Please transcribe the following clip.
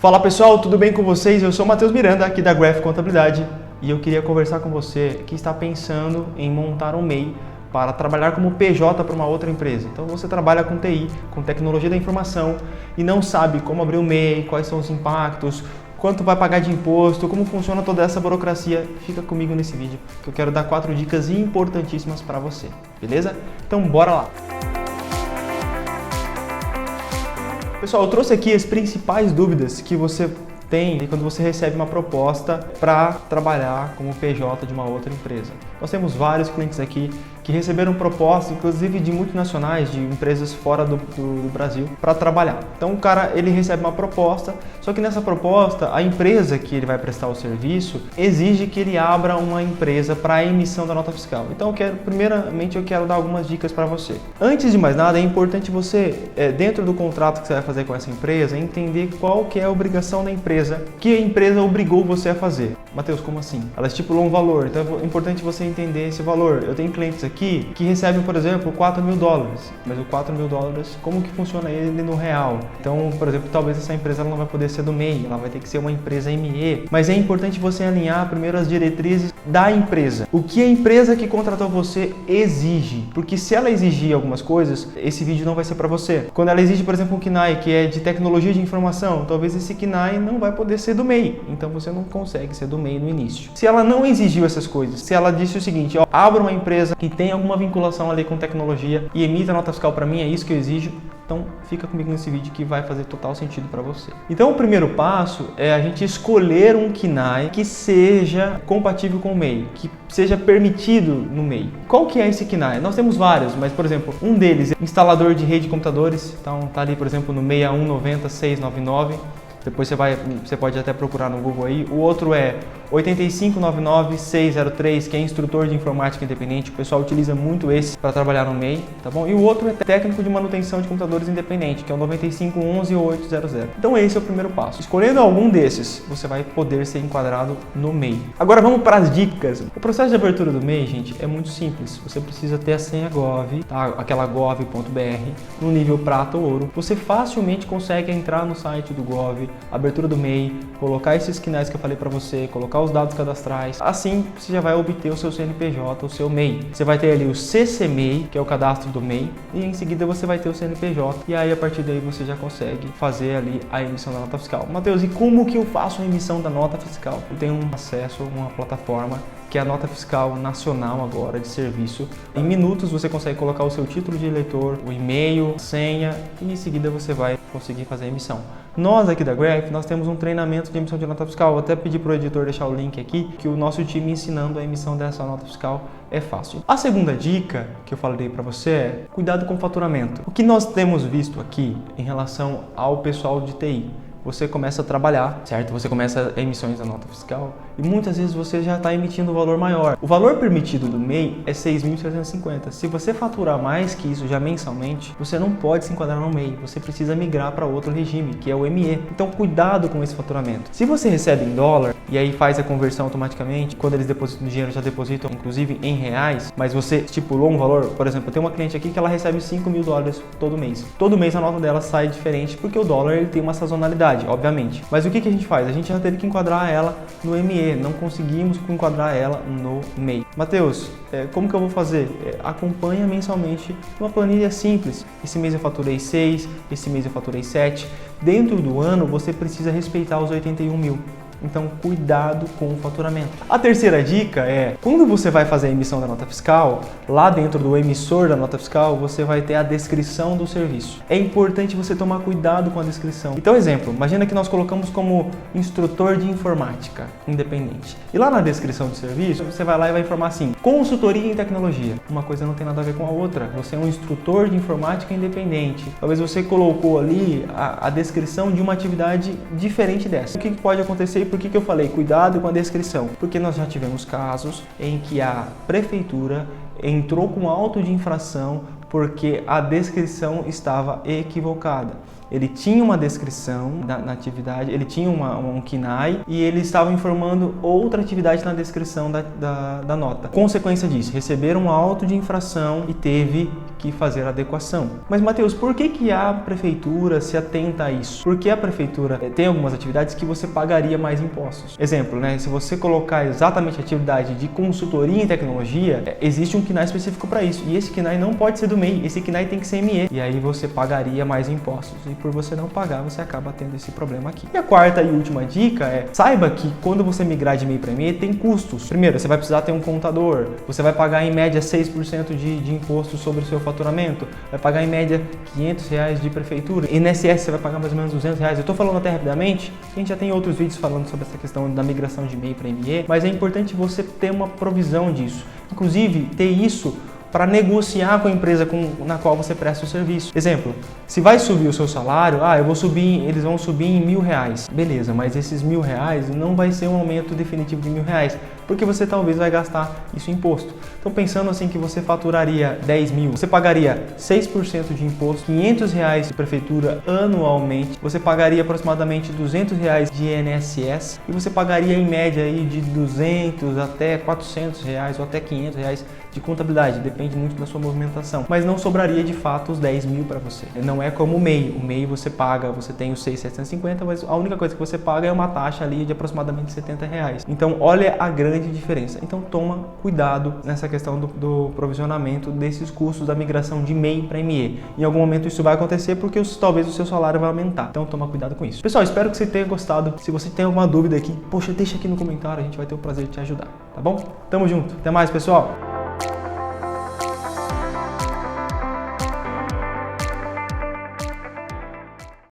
Fala pessoal, tudo bem com vocês? Eu sou o Matheus Miranda, aqui da Graph Contabilidade, e eu queria conversar com você que está pensando em montar um MEI para trabalhar como PJ para uma outra empresa. Então você trabalha com TI, com tecnologia da informação, e não sabe como abrir um MEI, quais são os impactos, quanto vai pagar de imposto, como funciona toda essa burocracia. Fica comigo nesse vídeo, que eu quero dar 4 dicas importantíssimas para você, beleza? Então bora lá! Pessoal, eu trouxe aqui as principais dúvidas que você tem quando você recebe uma proposta para trabalhar como PJ de uma outra empresa. Nós temos vários clientes aqui que receberam propostas, inclusive de multinacionais, de empresas fora do Brasil, para trabalhar. Então o cara, ele recebe uma proposta, só que nessa proposta, a empresa que ele vai prestar o serviço exige que ele abra uma empresa para a emissão da nota fiscal. Então primeiramente eu quero dar algumas dicas para você. Antes de mais nada, é importante você, dentro do contrato que você vai fazer com essa empresa, entender qual que é a obrigação da empresa, que a empresa obrigou você a fazer. Matheus, como assim? Ela estipulou um valor, então é importante você entender esse valor. Eu tenho clientes aqui que recebem, por exemplo, $4.000, mas o $4.000, como que funciona ele no real? Então, por exemplo, talvez essa empresa ela não vai poder ser do MEI, ela vai ter que ser uma empresa ME, mas é importante você alinhar primeiro as diretrizes da empresa. O que a empresa que contratou você exige, porque se ela exigir algumas coisas, esse vídeo não vai ser para você. Quando ela exige, por exemplo, um KNAI, que é de tecnologia de informação, talvez esse KNAI não vai poder ser do MEI, então você não consegue ser do MEI no início. Se ela não exigiu essas coisas, se ela disse o seguinte, ó, abra uma empresa que tem alguma vinculação ali com tecnologia e emita nota fiscal para mim, é isso que eu exijo, então fica comigo nesse vídeo que vai fazer total sentido para você. Então o primeiro passo é a gente escolher um KNAI que seja compatível com o MEI, que seja permitido no MEI. Qual que é esse KNAI? Nós temos vários, mas por exemplo, um deles é instalador de rede de computadores, então tá ali por exemplo no 6190699. Depois você pode até procurar no Google aí. O outro é 8599603, que é instrutor de informática independente. O pessoal utiliza muito esse para trabalhar no MEI, tá bom? E o outro é técnico de manutenção de computadores independente, que é o 9511 ou 800. Então esse é o primeiro passo. Escolhendo algum desses, você vai poder ser enquadrado no MEI. Agora vamos para as dicas. O processo de abertura do MEI, gente, é muito simples. Você precisa ter a senha Gov, tá? Aquela gov.br, no nível prata ou ouro. Você facilmente consegue entrar no site do Gov, abertura do MEI, colocar esses KNAIs que eu falei para você, colocar os dados cadastrais. Assim você já vai obter o seu CNPJ, o seu MEI. Você vai ter ali o CCMEI, que é o cadastro do MEI, e em seguida você vai ter o CNPJ. E aí a partir daí você já consegue fazer ali a emissão da nota fiscal. Matheus, e como que eu faço a emissão da nota fiscal? Eu tenho um acesso a uma plataforma que é a nota fiscal nacional agora de serviço. Em minutos você consegue colocar o seu título de eleitor, o e-mail, senha e em seguida você vai conseguir fazer a emissão. Nós aqui da Graph, nós temos um treinamento de emissão de nota fiscal. Vou até pedir para o editor deixar o link aqui, que o nosso time ensinando a emissão dessa nota fiscal é fácil. A segunda dica que eu falei para você é cuidado com o faturamento. O que nós temos visto aqui em relação ao pessoal de TI? Você começa a trabalhar, certo? Você começa a emissões da nota fiscal e muitas vezes você já está emitindo um valor maior. O valor permitido do MEI é 6.350. Se você faturar mais que isso já mensalmente, você não pode se enquadrar no MEI. Você precisa migrar para outro regime, que é o ME. Então cuidado com esse faturamento. Se você recebe em dólar e aí faz a conversão automaticamente, quando eles depositam o dinheiro, já depositam inclusive em reais, mas você estipulou um valor, por exemplo, eu tenho uma cliente aqui que ela recebe $5.000 todo mês. Todo mês a nota dela sai diferente porque o dólar ele tem uma sazonalidade, obviamente. Mas o que a gente faz? A gente já teve que enquadrar ela no ME, não conseguimos enquadrar ela no MEI. Matheus, como que eu vou fazer? Acompanha mensalmente uma planilha simples. Esse mês eu faturei 6, esse mês eu faturei 7. Dentro do ano você precisa respeitar os 81 mil. Então, cuidado com o faturamento. A terceira dica é, quando você vai fazer a emissão da nota fiscal, lá dentro do emissor da nota fiscal, você vai ter a descrição do serviço. É importante você tomar cuidado com a descrição. Então, exemplo, imagina que nós colocamos como instrutor de informática independente. E lá na descrição do serviço, você vai lá e vai informar assim, consultoria em tecnologia. Uma coisa não tem nada a ver com a outra. Você é um instrutor de informática independente. Talvez você colocou ali a descrição de uma atividade diferente dessa. O que pode acontecer? Por que eu falei cuidado com a descrição? Porque nós já tivemos casos em que a prefeitura entrou com auto de infração porque a descrição estava equivocada. Ele tinha uma descrição na atividade, ele tinha um KNAI e ele estava informando outra atividade na descrição da nota. Consequência disso, receberam um auto de infração e teve que fazer a adequação. Mas, Matheus, por que a prefeitura se atenta a isso? Porque a prefeitura tem algumas atividades que você pagaria mais impostos. Exemplo, né? Se você colocar exatamente a atividade de consultoria em tecnologia, existe um KNAI específico para isso. E esse KNAI não pode ser do MEI, esse KNAI tem que ser ME. E aí você pagaria mais impostos. E por você não pagar, você acaba tendo esse problema aqui. E a quarta e última dica é, saiba que quando você migrar de MEI para ME, tem custos. Primeiro, você vai precisar ter um contador, você vai pagar em média 6% de imposto sobre o seu faturamento, vai pagar em média R$500 de prefeitura, INSS você vai pagar mais ou menos R$200. Eu estou falando até rapidamente, a gente já tem outros vídeos falando sobre essa questão da migração de MEI para ME, mas é importante você ter uma provisão disso, inclusive ter isso para negociar com a empresa na qual você presta o serviço. Exemplo, se vai subir o seu salário, eles vão subir em R$1.000. Beleza, mas esses R$1.000 não vai ser um aumento definitivo de R$1.000, porque você talvez vai gastar isso em imposto. Então pensando assim que você faturaria 10 mil, você pagaria 6% de imposto, R$500 de prefeitura anualmente, você pagaria aproximadamente R$200 de INSS e você pagaria em média aí de R$200 até R$400 ou até R$500 de contabilidade, depende muito da sua movimentação, mas não sobraria de fato os 10 mil para você. Não é como o MEI. O MEI você paga, você tem os 6.750, mas a única coisa que você paga é uma taxa ali de aproximadamente R$70. Então olha a grande diferença. Então toma cuidado nessa questão do provisionamento desses custos da migração de MEI para ME. Em algum momento isso vai acontecer porque talvez o seu salário vai aumentar. Então toma cuidado com isso. Pessoal, espero que você tenha gostado. Se você tem alguma dúvida aqui, poxa, deixa aqui no comentário, a gente vai ter o prazer de te ajudar, tá bom? Tamo junto. Até mais, pessoal!